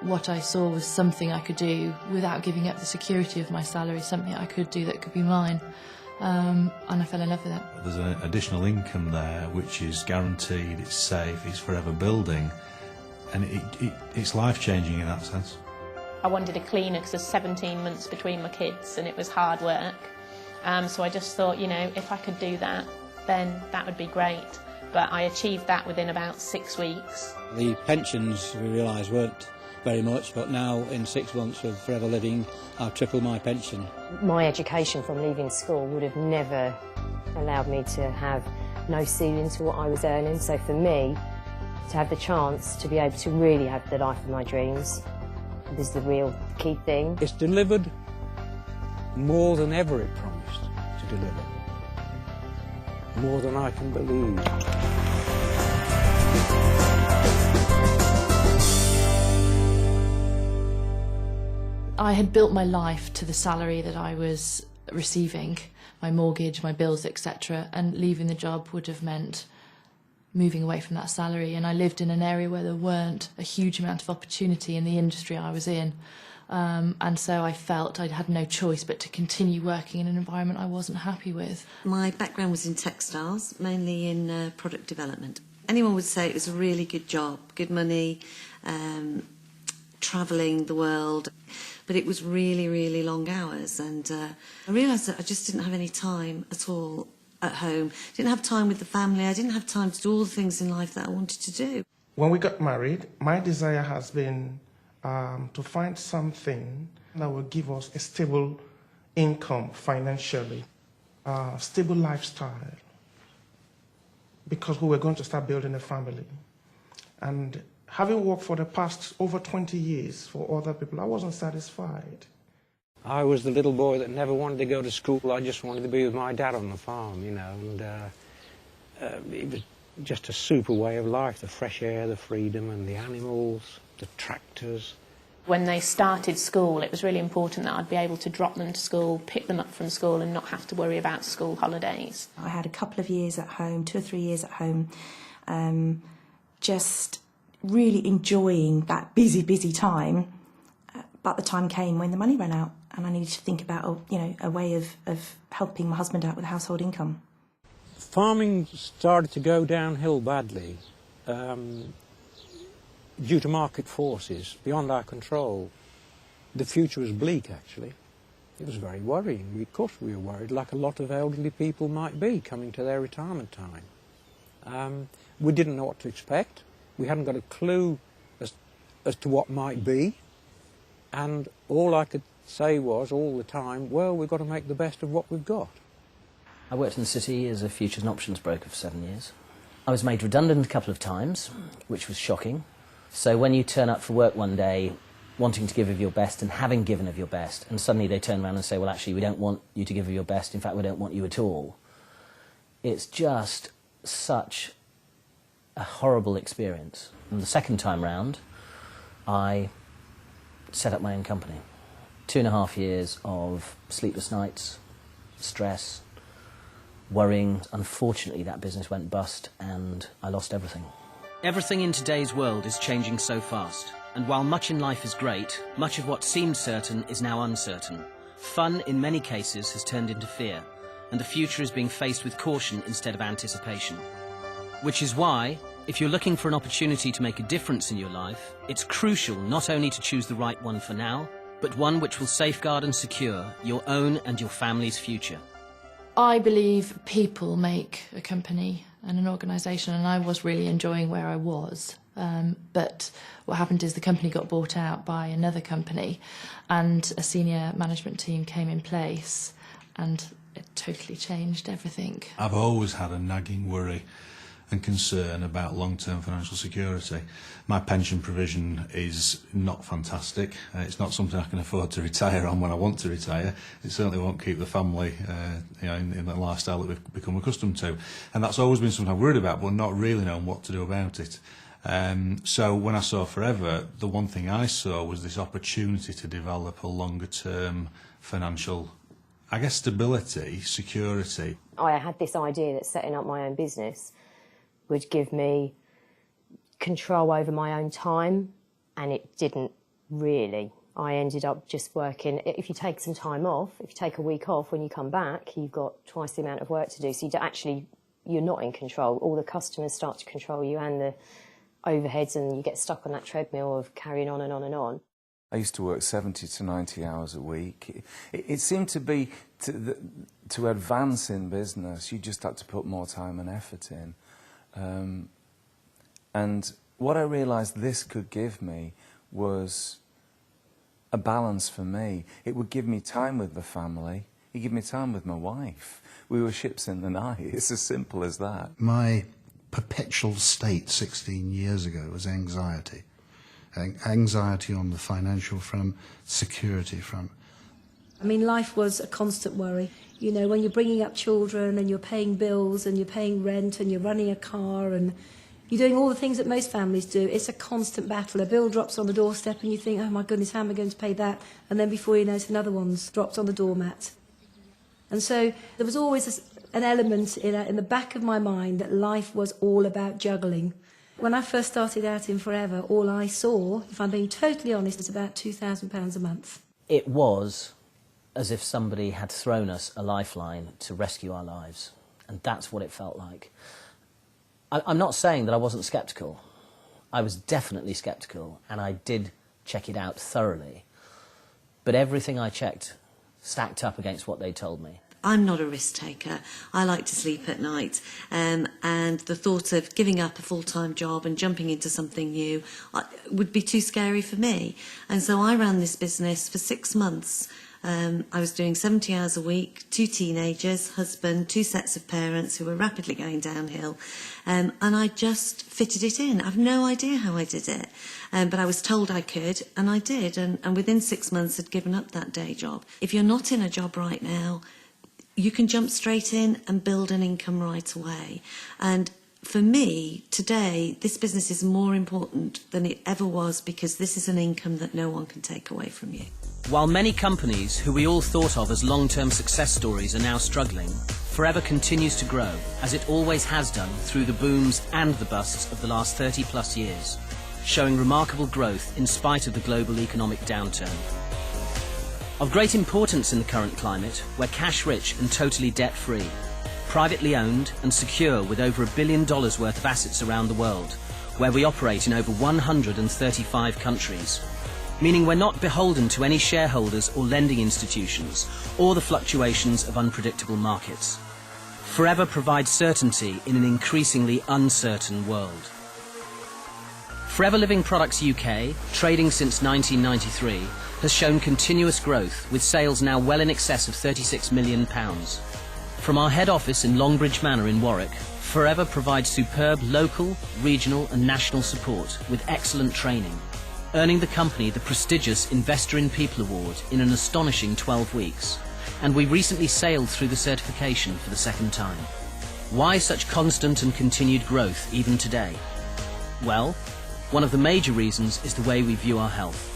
what I saw was something I could do without giving up the security of my salary, something I could do that could be mine. And I fell in love with it. There's an additional income there which is guaranteed, it's safe, it's forever building, and it's life-changing in that sense. I wanted a cleaner because there's 17 months between my kids and it was hard work. So I just thought, you know, if I could do that, then that would be great. But I achieved that within about 6 weeks. The pensions, we realised, weren't very much, but now in 6 months of Forever Living, I've tripled my pension. My education from leaving school would have never allowed me to have no ceiling to what I was earning. So for me, to have the chance to be able to really have the life of my dreams is the real key thing. It's delivered more than ever it promised to deliver. More than I can believe. I had built my life to the salary that I was receiving, my mortgage, my bills, etc., and leaving the job would have meant moving away from that salary. And I lived in an area where there weren't a huge amount of opportunity in the industry I was in. And so I felt I had no choice but to continue working in an environment I wasn't happy with. My background was in textiles, mainly in product development. Anyone would say it was a really good job, good money, travelling the world, but it was really, really long hours. And I realised that I just didn't have any time at all at home. Didn't have time with the family. I didn't have time to do all the things in life that I wanted to do. When we got married, my desire has been to find something that will give us a stable income financially, stable lifestyle, because we were going to start building a family. And having worked for the past over 20 years for other people, I wasn't satisfied. I was the little boy that never wanted to go to school. I just wanted to be with my dad on the farm, you know, and it was just a super way of life, the fresh air, the freedom and the animals, the tractors. When they started school, it was really important that I'd be able to drop them to school, pick them up from school and not have to worry about school holidays. I had a couple of years at home, 2 or 3 years at home, just really enjoying that busy time. But the time came when the money ran out and I needed to think about, you know, a way of helping my husband out with household income. Farming started to go downhill badly due to market forces beyond our control. The future was bleak, actually. It was very worrying. Of course we were worried, like a lot of elderly people might be coming to their retirement time. We didn't know what to expect. We hadn't got a clue as to what might be. And all I could say was, all the time, well, we've got to make the best of what we've got. I worked in the city as a futures and options broker for 7 years. I was made redundant a couple of times, which was shocking. So when you turn up for work one day, wanting to give of your best and having given of your best, and suddenly they turn around and say, well, actually, we don't want you to give of your best, in fact, we don't want you at all. It's just such a horrible experience. And the second time round, I set up my own company. 2.5 years of sleepless nights, stress, worrying. Unfortunately, that business went bust and I lost everything. Everything in today's world is changing so fast. And while much in life is great, much of what seemed certain is now uncertain. Fun, in many cases, has turned into fear, and the future is being faced with caution instead of anticipation. Which is why, if you're looking for an opportunity to make a difference in your life, it's crucial not only to choose the right one for now, but one which will safeguard and secure your own and your family's future. I believe people make a company and an organisation, and I was really enjoying where I was. But what happened is the company got bought out by another company and a senior management team came in place and it totally changed everything. I've always had a nagging worry and concern about long-term financial security. My pension provision is not fantastic. It's not something I can afford to retire on when I want to retire. It certainly won't keep the family in the lifestyle that we've become accustomed to. And that's always been something I've worried about, but not really known what to do about it. So when I saw Forever, the one thing I saw was this opportunity to develop a longer-term financial, I guess, stability, security. I had this idea that setting up my own business would give me control over my own time, and it didn't really. I ended up just working, if you take some time off, if you take a week off, when you come back, you've got twice the amount of work to do. So you're not in control. All the customers start to control you and the overheads, and you get stuck on that treadmill of carrying on and on and on. I used to work 70 to 90 hours a week. It seemed to be, to advance in business, you just had to put more time and effort in. And what I realised this could give me was a balance for me. It would give me time with the family. It would give me time with my wife. We were ships in the night. It's as simple as that. My perpetual state 16 years ago was anxiety. Anxiety on the financial front, security front. I mean, life was a constant worry. You know, when you're bringing up children and you're paying bills and you're paying rent and you're running a car and you're doing all the things that most families do, it's a constant battle. A bill drops on the doorstep and you think, oh my goodness, how am I going to pay that? And then before you know it, another one's dropped on the doormat. And so there was always an element in the back of my mind that life was all about juggling. When I first started out in Forever, all I saw, if I'm being totally honest, was about £2,000 a month. It was as if somebody had thrown us a lifeline to rescue our lives. And that's what it felt like. I'm not saying that I wasn't sceptical. I was definitely sceptical, and I did check it out thoroughly. But everything I checked stacked up against what they told me. I'm not a risk taker. I like to sleep at night, and the thought of giving up a full-time job and jumping into something new would be too scary for me. And so I ran this business for 6 months. I was doing 70 hours a week, 2 teenagers, husband, 2 sets of parents who were rapidly going downhill, and I just fitted it in. I've no idea how I did it, but I was told I could, and I did, and within 6 months had given up that day job. If you're not in a job right now, you can jump straight in and build an income right away. And for me, today, this business is more important than it ever was, because this is an income that no one can take away from you. While many companies who we all thought of as long-term success stories are now struggling, Forever continues to grow, as it always has done through the booms and the busts of the last 30-plus years, showing remarkable growth in spite of the global economic downturn. Of great importance in the current climate, we're cash-rich and totally debt-free, privately owned and secure with over $1 billion worth of assets around the world, where we operate in over 135 countries, meaning we're not beholden to any shareholders or lending institutions or the fluctuations of unpredictable markets. Forever provides certainty in an increasingly uncertain world. Forever Living Products UK, trading since 1993, has shown continuous growth, with sales now well in excess of £36 million. From our head office in Longbridge Manor in Warwick, Forever provides superb local, regional and national support with excellent training, earning the company the prestigious Investor in People Award in an astonishing 12 weeks. And we recently sailed through the certification for the 2nd time. Why such constant and continued growth even today? Well, one of the major reasons is the way we view our health.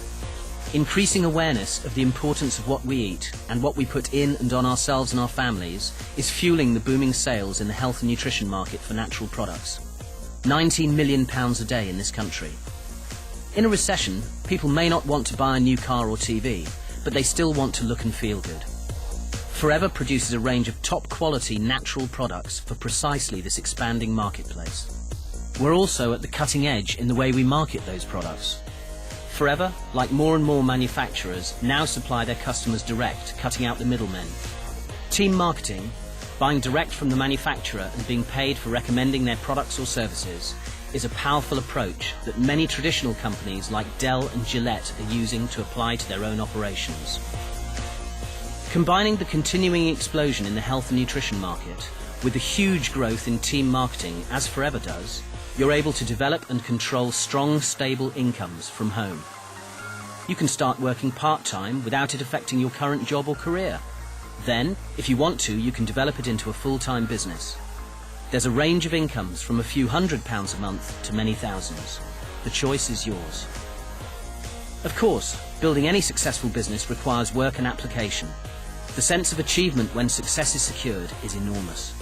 Increasing awareness of the importance of what we eat and what we put in and on ourselves and our families is fueling the booming sales in the health and nutrition market for natural products. £19 million a day in this country. In a recession, people may not want to buy a new car or TV, but they still want to look and feel good. Forever produces a range of top-quality natural products for precisely this expanding marketplace. We're also at the cutting edge in the way we market those products. Forever, like more and more manufacturers, now supply their customers direct, cutting out the middlemen. Team marketing, buying direct from the manufacturer and being paid for recommending their products or services, is a powerful approach that many traditional companies like Dell and Gillette are using to apply to their own operations. Combining the continuing explosion in the health and nutrition market with the huge growth in team marketing, as Forever does, you're able to develop and control strong, stable incomes from home. You can start working part-time without it affecting your current job or career. Then, if you want to, you can develop it into a full-time business. There's a range of incomes from a few £100s a month to many thousands. The choice is yours. Of course, building any successful business requires work and application. The sense of achievement when success is secured is enormous.